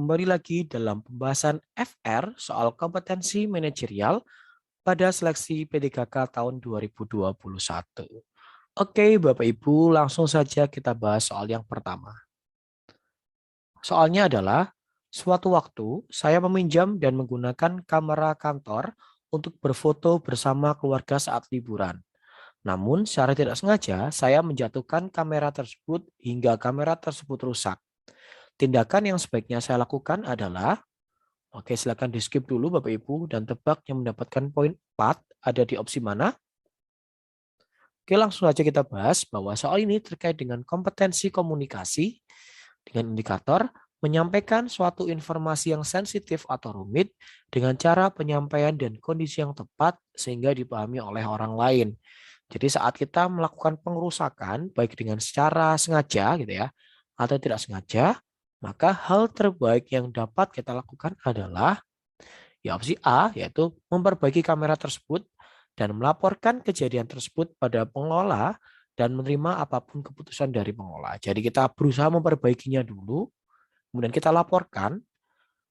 kembali lagi dalam pembahasan FR soal kompetensi manajerial pada seleksi P3K tahun 2021. Oke, Bapak Ibu, langsung saja kita bahas soal yang pertama. Soalnya adalah, suatu waktu saya meminjam dan menggunakan kamera kantor untuk berfoto bersama keluarga saat liburan. Namun, secara tidak sengaja, saya menjatuhkan kamera tersebut hingga kamera tersebut rusak. Tindakan yang sebaiknya saya lakukan adalah, oke, silakan di skip dulu Bapak Ibu dan tebak yang mendapatkan poin 4 ada di opsi mana. Oke, langsung saja kita bahas bahwa soal ini terkait dengan kompetensi komunikasi dengan indikator menyampaikan suatu informasi yang sensitif atau rumit dengan cara penyampaian dan kondisi yang tepat sehingga dipahami oleh orang lain. Jadi saat kita melakukan pengerusakan baik dengan secara sengaja gitu ya atau tidak sengaja, maka hal terbaik yang dapat kita lakukan adalah ya opsi A, yaitu memperbaiki kamera tersebut dan melaporkan kejadian tersebut pada pengelola dan menerima apapun keputusan dari pengelola. Jadi kita berusaha memperbaikinya dulu, kemudian kita laporkan.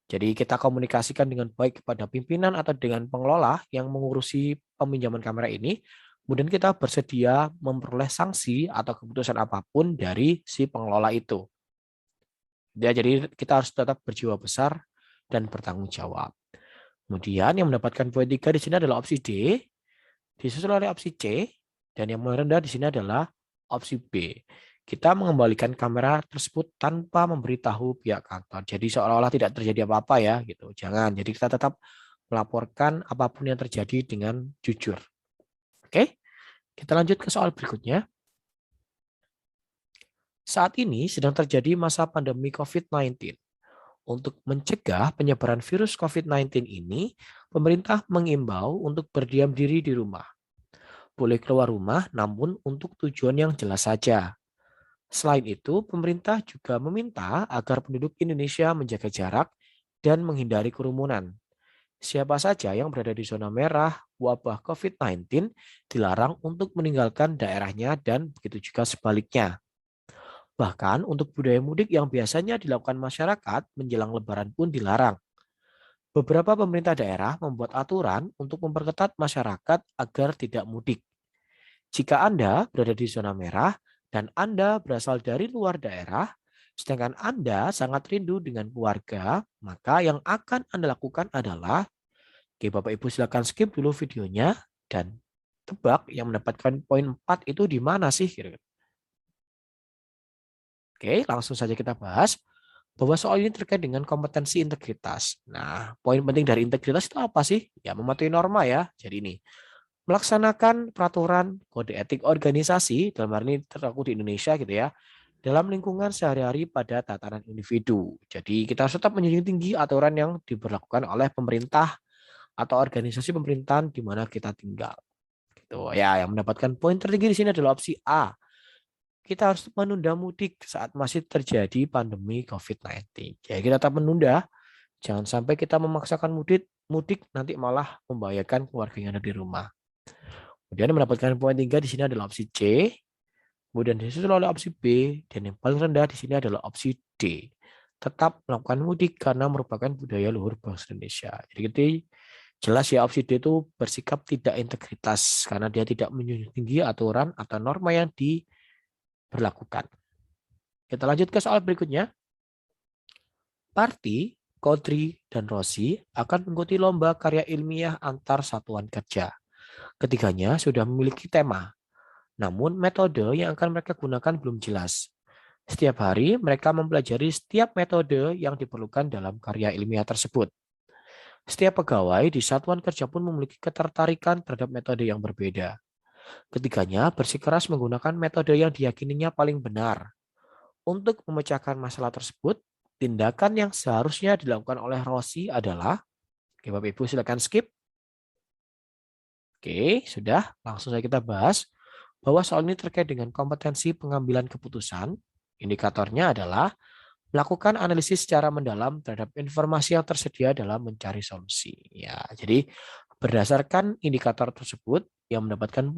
Jadi kita komunikasikan dengan baik kepada pimpinan atau dengan pengelola yang mengurusi peminjaman kamera ini. Kemudian kita bersedia memperoleh sanksi atau keputusan apapun dari si pengelola itu. Ya, jadi kita harus tetap berjiwa besar dan bertanggung jawab. Kemudian yang mendapatkan poin 3 di sini adalah opsi D, disusul oleh opsi C, dan yang merendah di sini adalah opsi B. Kita mengembalikan kamera tersebut tanpa memberitahu pihak kantor. Jadi seolah-olah tidak terjadi apa-apa ya, gitu. Jangan. Jadi kita tetap melaporkan apapun yang terjadi dengan jujur. Oke, kita lanjut ke soal berikutnya. Saat ini sedang terjadi masa pandemi COVID-19. Untuk mencegah penyebaran virus COVID-19 ini, pemerintah mengimbau untuk berdiam diri di rumah. Boleh keluar rumah, namun untuk tujuan yang jelas saja. Selain itu, pemerintah juga meminta agar penduduk Indonesia menjaga jarak dan menghindari kerumunan. Siapa saja yang berada di zona merah wabah COVID-19 dilarang untuk meninggalkan daerahnya dan begitu juga sebaliknya. Bahkan untuk budaya mudik yang biasanya dilakukan masyarakat menjelang Lebaran pun dilarang. Beberapa pemerintah daerah membuat aturan untuk memperketat masyarakat agar tidak mudik. Jika Anda berada di zona merah dan Anda berasal dari luar daerah, sedangkan Anda sangat rindu dengan keluarga, maka yang akan Anda lakukan adalah, oke Bapak Ibu silakan skip dulu videonya dan tebak yang mendapatkan poin 4 itu di mana sih? Oke, langsung saja kita bahas bahwa soal ini terkait dengan kompetensi integritas. Nah, poin penting dari integritas itu apa sih? Ya, mematuhi norma ya. Jadi ini, melaksanakan peraturan kode etik organisasi, dalam hal ini terlaku di Indonesia gitu ya, dalam lingkungan sehari-hari pada tataran individu. Jadi kita harus tetap menjunjung tinggi aturan yang diberlakukan oleh pemerintah atau organisasi pemerintahan di mana kita tinggal. Gitu. Ya, yang mendapatkan poin tertinggi di sini adalah opsi A. Kita harus menunda mudik saat masih terjadi pandemi COVID-19. Jadi kita tetap menunda, jangan sampai kita memaksakan mudik nanti malah membahayakan keluarga yang ada di rumah. Kemudian mendapatkan poin 3 di sini adalah opsi C, kemudian disusul oleh opsi B, dan yang paling rendah di sini adalah opsi D. Tetap melakukan mudik karena merupakan budaya luhur bangsa Indonesia. Jadi jelas ya opsi D itu bersikap tidak integritas karena dia tidak menjunjung tinggi aturan atau norma yang diberlakukan. Kita lanjut ke soal berikutnya. Parti, Kodri, dan Rosi akan mengikuti lomba karya ilmiah antar satuan kerja. Ketiganya sudah memiliki tema, namun metode yang akan mereka gunakan belum jelas. Setiap hari mereka mempelajari setiap metode yang diperlukan dalam karya ilmiah tersebut. Setiap pegawai di satuan kerja pun memiliki ketertarikan terhadap metode yang berbeda. Ketiganya bersikeras menggunakan metode yang diyakininya paling benar. Untuk memecahkan masalah tersebut, tindakan yang seharusnya dilakukan oleh Rosi adalah, oke Bapak Ibu silakan skip. Oke, sudah. Langsung saja kita bahas bahwa soal ini terkait dengan kompetensi pengambilan keputusan. Indikatornya adalah melakukan analisis secara mendalam terhadap informasi yang tersedia dalam mencari solusi. Ya, jadi Berdasarkan indikator tersebut, yang mendapatkan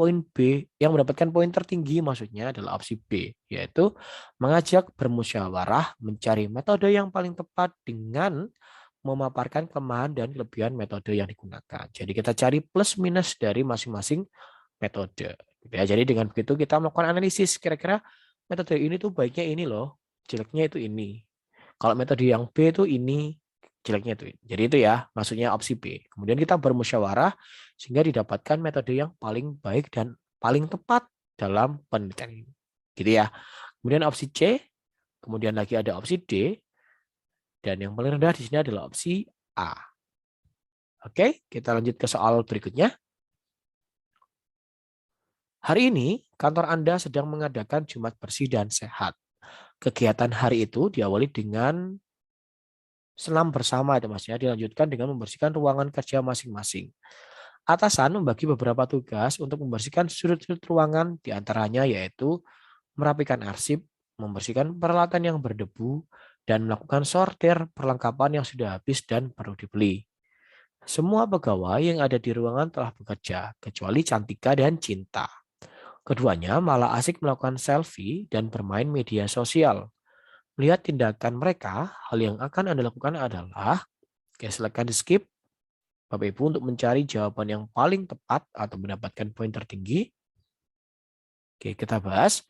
poin tertinggi maksudnya adalah opsi B, yaitu mengajak bermusyawarah mencari metode yang paling tepat dengan memaparkan kelemahan dan kelebihan metode yang digunakan. Jadi kita cari plus minus dari masing-masing metode. Ya, jadi dengan begitu kita melakukan analisis kira-kira metode ini tuh baiknya ini loh, jeleknya itu ini. Kalau metode yang B itu ini, jeleknya itu ini. Jadi itu ya, maksudnya opsi B. Kemudian kita bermusyawarah sehingga didapatkan metode yang paling baik dan paling tepat dalam penelitian ini. Gitu ya. Kemudian opsi C, kemudian lagi ada opsi D, dan yang paling rendah di sini adalah opsi A. Oke, kita lanjut ke soal berikutnya. Hari ini, kantor Anda sedang mengadakan Jumat bersih dan sehat. Kegiatan hari itu diawali dengan senam bersama, itu Mas ya, dilanjutkan dengan membersihkan ruangan kerja masing-masing. Atasan membagi beberapa tugas untuk membersihkan sudut-sudut ruangan, diantaranya yaitu merapikan arsip, membersihkan peralatan yang berdebu, dan melakukan sortir perlengkapan yang sudah habis dan perlu dibeli. Semua pegawai yang ada di ruangan telah bekerja, kecuali Cantika dan Cinta. Keduanya malah asik melakukan selfie dan bermain media sosial. Melihat tindakan mereka, hal yang akan Anda lakukan adalah, silakan di skip, Bapak Ibu, untuk mencari jawaban yang paling tepat atau mendapatkan poin tertinggi. Oke, kita bahas.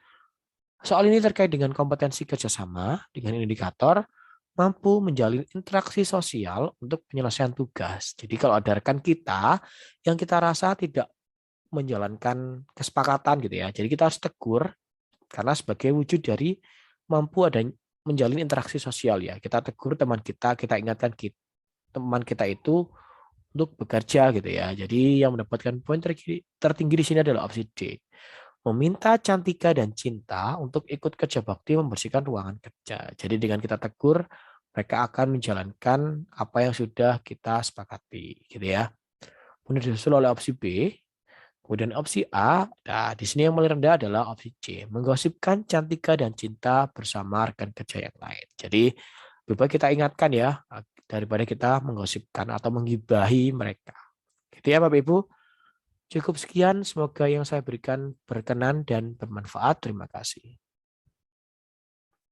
Soal ini terkait dengan kompetensi kerjasama dengan indikator mampu menjalin interaksi sosial untuk penyelesaian tugas. Jadi kalau ada rekan kita yang kita rasa tidak menjalankan kesepakatan gitu ya, jadi kita harus tegur karena sebagai wujud dari mampu ada menjalin interaksi sosial ya. Kita tegur teman kita ingatkan teman kita itu untuk bekerja gitu ya. Jadi yang mendapatkan poin tertinggi di sini adalah opsi D. Meminta Cantika dan Cinta untuk ikut kerja bakti membersihkan ruangan kerja. Jadi dengan kita tegur, mereka akan menjalankan apa yang sudah kita sepakati, gitu ya. Kemudian disusul oleh opsi B, kemudian opsi A. Nah, di sini yang paling rendah adalah opsi C, menggosipkan Cantika dan Cinta bersama rekan kerja yang lain. Jadi lebih baik kita ingatkan ya, daripada kita menggosipkan atau menggibahi mereka. Gitu ya Bapak Ibu. Cukup sekian, semoga yang saya berikan berkenan dan bermanfaat. Terima kasih.